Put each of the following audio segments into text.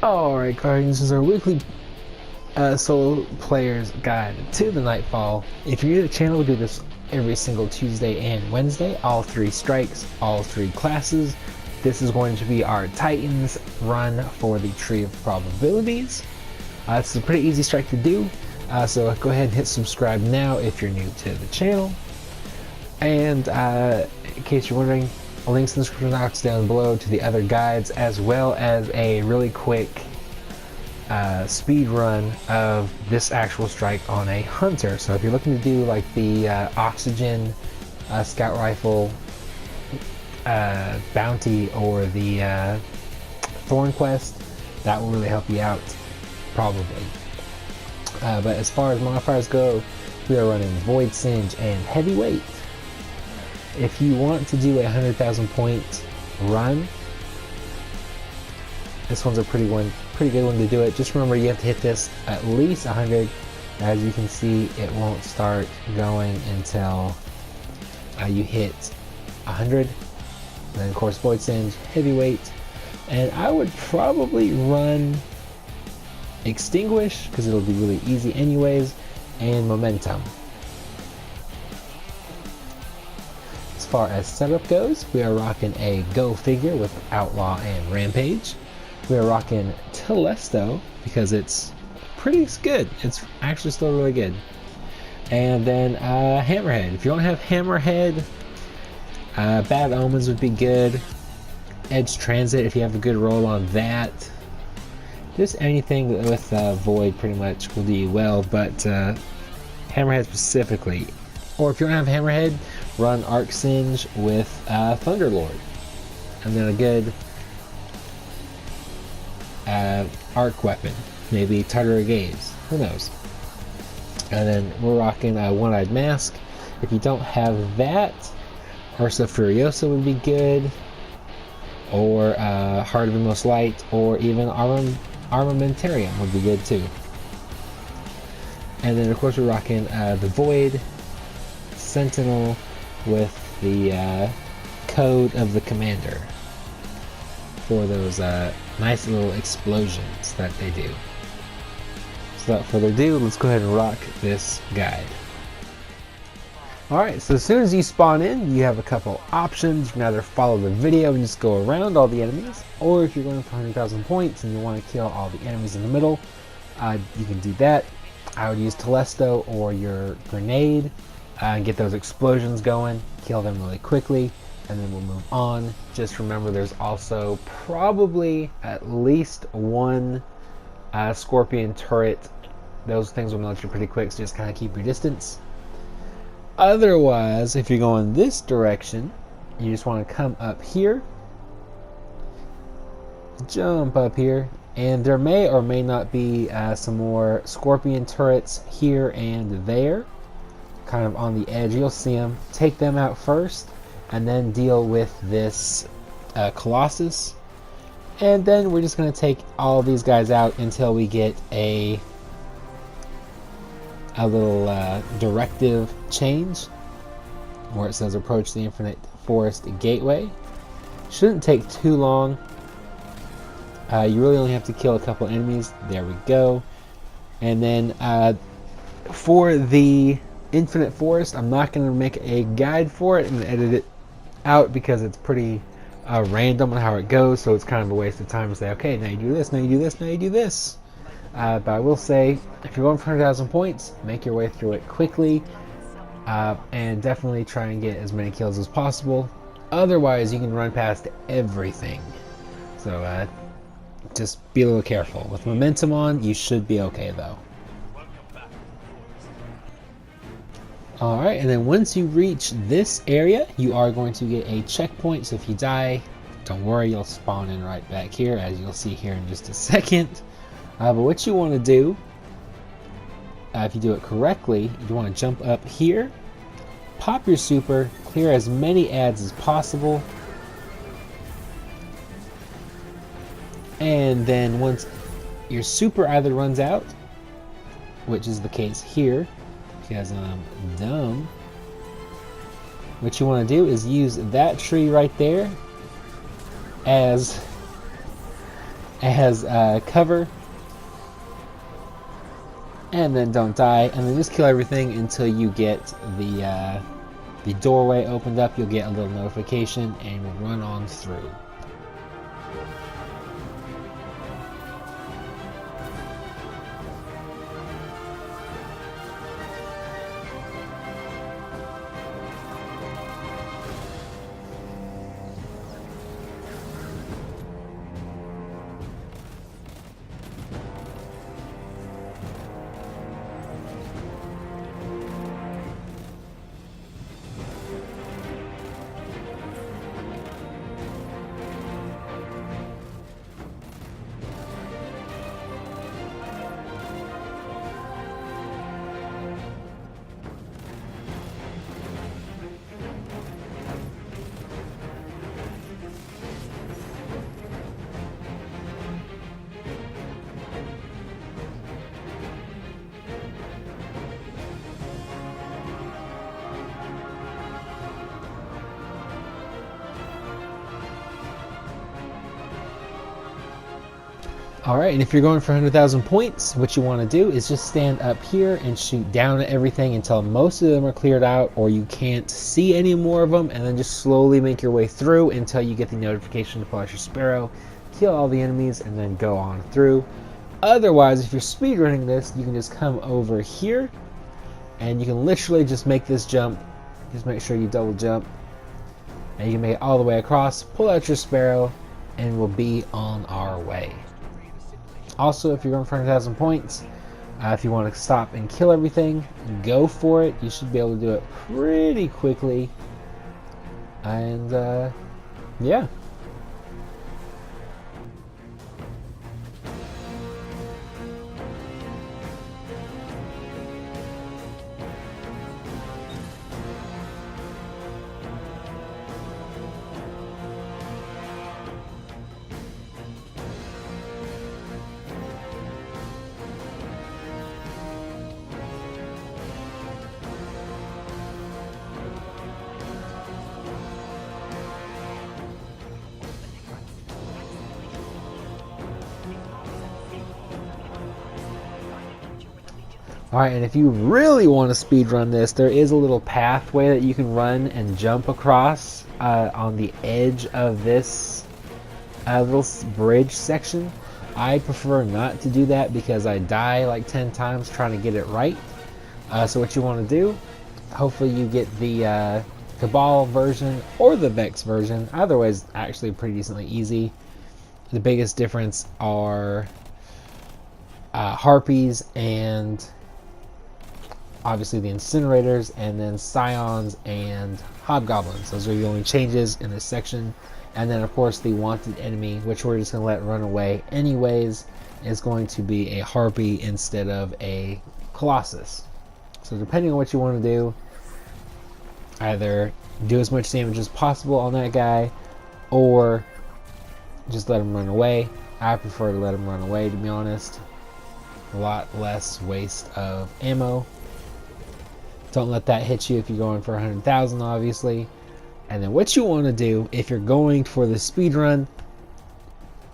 Alright, Guardians, this is our weekly solo player's guide to the Nightfall. If you're new to the channel, we do this every single Tuesday and Wednesday. All 3 strikes, all 3 classes. This is going to be our Titans run for the Tree of Probabilities. This is a pretty easy strike to do, so go ahead and hit subscribe now if you're new to the channel. And in case you're wondering, links in the description box down below to the other guides, as well as a really quick speed run of this actual strike on a hunter. So if you're looking to do like the oxygen scout rifle bounty or the thorn quest, that will really help you out probably. But as far as modifiers go, we are running Void, Singe, and Heavyweight. If you want to do a 100,000 point run, this one's a pretty good one to do it. Just remember, you have to hit this at least 100. As you can see, it won't start going until you hit 100. And then of course Void, Singe, Heavyweight, and I would probably run Extinguish because it'll be really easy anyways, and Momentum. As far as setup goes, we are rocking a Go figure with Outlaw and Rampage. We are rocking Telesto because it's pretty good. It's actually still really good. And then Hammerhead. If you don't have Hammerhead, Bad Omens would be good. Edge Transit if you have a good roll on that. Just anything with Void pretty much will do you well, but Hammerhead specifically. Or if you don't have Hammerhead, run Arc Singe with Thunderlord. And then a good arc weapon. Maybe Tartar Gaze. Who knows? And then we're rocking One-Eyed Mask. If you don't have that, Ursa Furiosa would be good. Or Heart of the Most Light. Or even Armamentarium would be good too. And then of course we're rocking the Void, Sentinel with the Code of the Commander for those nice little explosions that they do. So without further ado, let's go ahead and rock this guide. Alright, so as soon as you spawn in, you have a couple options. You can either follow the video and just go around all the enemies, or if you're going for 100,000 points and you want to kill all the enemies in the middle, you can do that. I would use Telesto or your grenade and get those explosions going, kill them really quickly, and then we'll move on. Just remember, there's also probably at least one scorpion turret. Those things will melt you pretty quick, so just kind of keep your distance. Otherwise, if you're going this direction, you just want to come up here, jump up here, and there may or may not be some more scorpion turrets here and there, kind of on the edge. You'll see them. Take them out first, and then deal with this Colossus. And then we're just going to take all these guys out until we get a little directive change where it says approach the Infinite Forest Gateway. Shouldn't take too long. You really only have to kill a couple enemies. There we go. And then for the Infinite Forest, I'm not going to make a guide for it and edit it out because it's pretty random on how it goes, so it's kind of a waste of time to say, okay, now you do this, now you do this, now you do this. But I will say, if you're going for 100,000 points, make your way through it quickly, and definitely try and get as many kills as possible. Otherwise, you can run past everything. So just be a little careful. With momentum on, you should be okay though. Alright, and then once you reach this area, you are going to get a checkpoint. So if you die, don't worry, you'll spawn in right back here, as you'll see here in just a second. But what you want to do, if you do it correctly, you want to jump up here, pop your super, clear as many ads as possible, and then once your super either runs out, which is the case here, because I'm dumb, what you want to do is use that tree right there as as cover, and then don't die, and then just kill everything until you get the doorway opened up. You'll get a little notification and we'll run on through. Alright, and if you're going for 100,000 points, what you want to do is just stand up here and shoot down at everything until most of them are cleared out or you can't see any more of them, and then just slowly make your way through until you get the notification to pull out your sparrow, kill all the enemies, and then go on through. Otherwise, if you're speedrunning this, you can just come over here and you can literally just make this jump. Just make sure you double jump and you can make it all the way across, pull out your sparrow, and we'll be on our way. Also, if you're going for 100,000 points, if you want to stop and kill everything, go for it. You should be able to do it pretty quickly. And, yeah. Alright, and if you really want to speedrun this, there is a little pathway that you can run and jump across on the edge of this little bridge section. I prefer not to do that because I die like 10 times trying to get it right. So what you want to do, hopefully you get the Cabal version or the Vex version. Either way is actually pretty decently easy. The biggest difference are Harpies and obviously the Incinerators, and then Scions and Hobgoblins. Those are the only changes in this section. And then of course the wanted enemy, which we're just going to let run away anyways, is going to be a Harpy instead of a Colossus. So depending on what you want to do, either do as much damage as possible on that guy or just let him run away. I prefer to let him run away, to be honest. A lot less waste of ammo. Don't let that hit you if you're going for 100,000, obviously. And then what you want to do, if you're going for the speed run,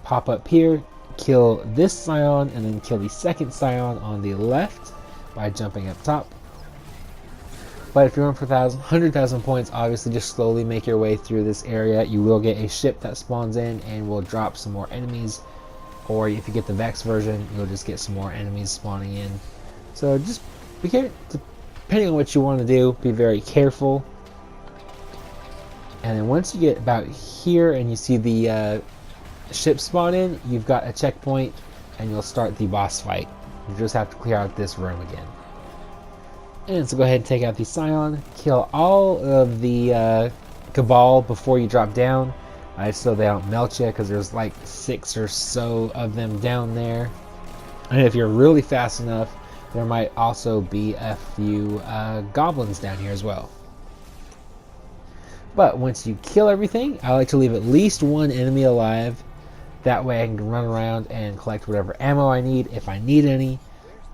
pop up here, kill this Scion, and then kill the second Scion on the left by jumping up top. But if you're going for 100,000 points, obviously just slowly make your way through this area. You will get a ship that spawns in and will drop some more enemies. Or if you get the Vex version, you'll just get some more enemies spawning in. So just be careful. Depending on what you want to do, be very careful. And then once you get about here and you see the ship spawn in, you've got a checkpoint and you'll start the boss fight. You just have to clear out this room again. And so go ahead and take out the Scion, kill all of the Cabal before you drop down, so they don't melt you, because there's like 6 or so of them down there. And if you're really fast enough, there might also be a few goblins down here as well. But once you kill everything, I like to leave at least one enemy alive. That way I can run around and collect whatever ammo I need, if I need any.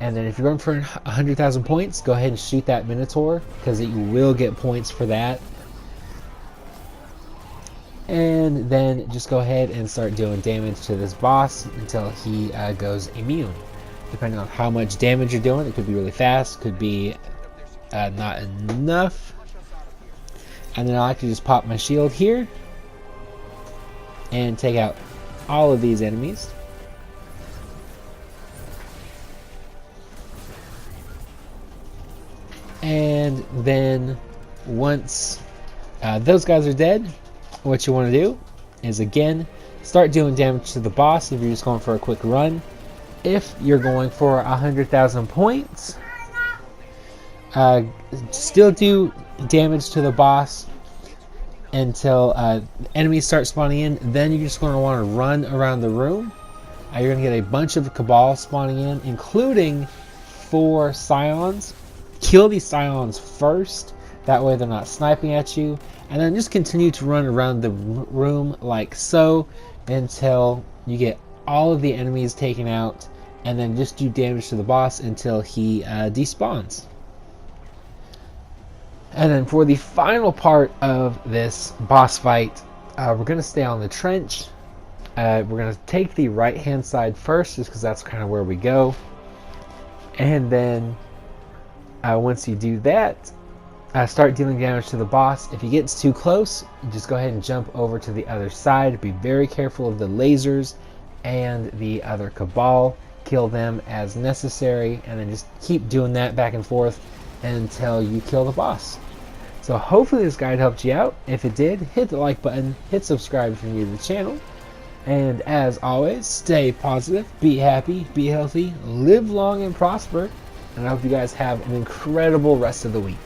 And then if you're going for 100,000 points, go ahead and shoot that Minotaur, because you will get points for that. And then just go ahead and start doing damage to this boss until he goes immune. Depending on how much damage you're doing, it could be really fast, could be not enough. And then I like to just pop my shield here and take out all of these enemies. And then once those guys are dead, what you want to do is again start doing damage to the boss if you're just going for a quick run. If you're going for 100,000 points, still do damage to the boss until enemies start spawning in. Then you're just going to want to run around the room. You're going to get a bunch of Cabal spawning in, including 4 Scions. Kill these Scions first, that way they're not sniping at you, and then just continue to run around the room like so until you get all of the enemies taken out, and then just do damage to the boss until he despawns. And then for the final part of this boss fight, we're going to stay on the trench. We're going to take the right hand side first, just because that's kind of where we go. And then once you do that, start dealing damage to the boss. If he gets too close, just go ahead and jump over to the other side. Be very careful of the lasers and the other Cabal. Kill them as necessary, and then just keep doing that back and forth until you kill the boss. So hopefully this guide helped you out. If it did, hit the like button, hit subscribe if you're new to the channel. And as always, stay positive, be happy, be healthy, live long and prosper. And I hope you guys have an incredible rest of the week.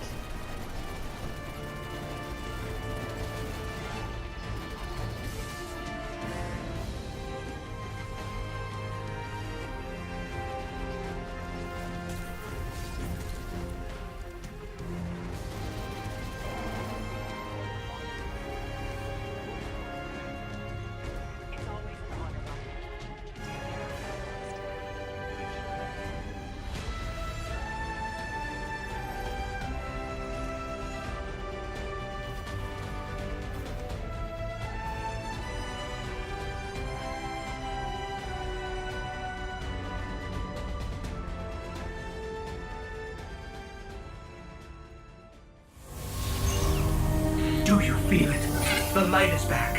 Do you feel it? The light is back.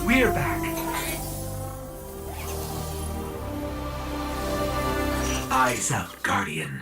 We're back. Eyes out, Guardian.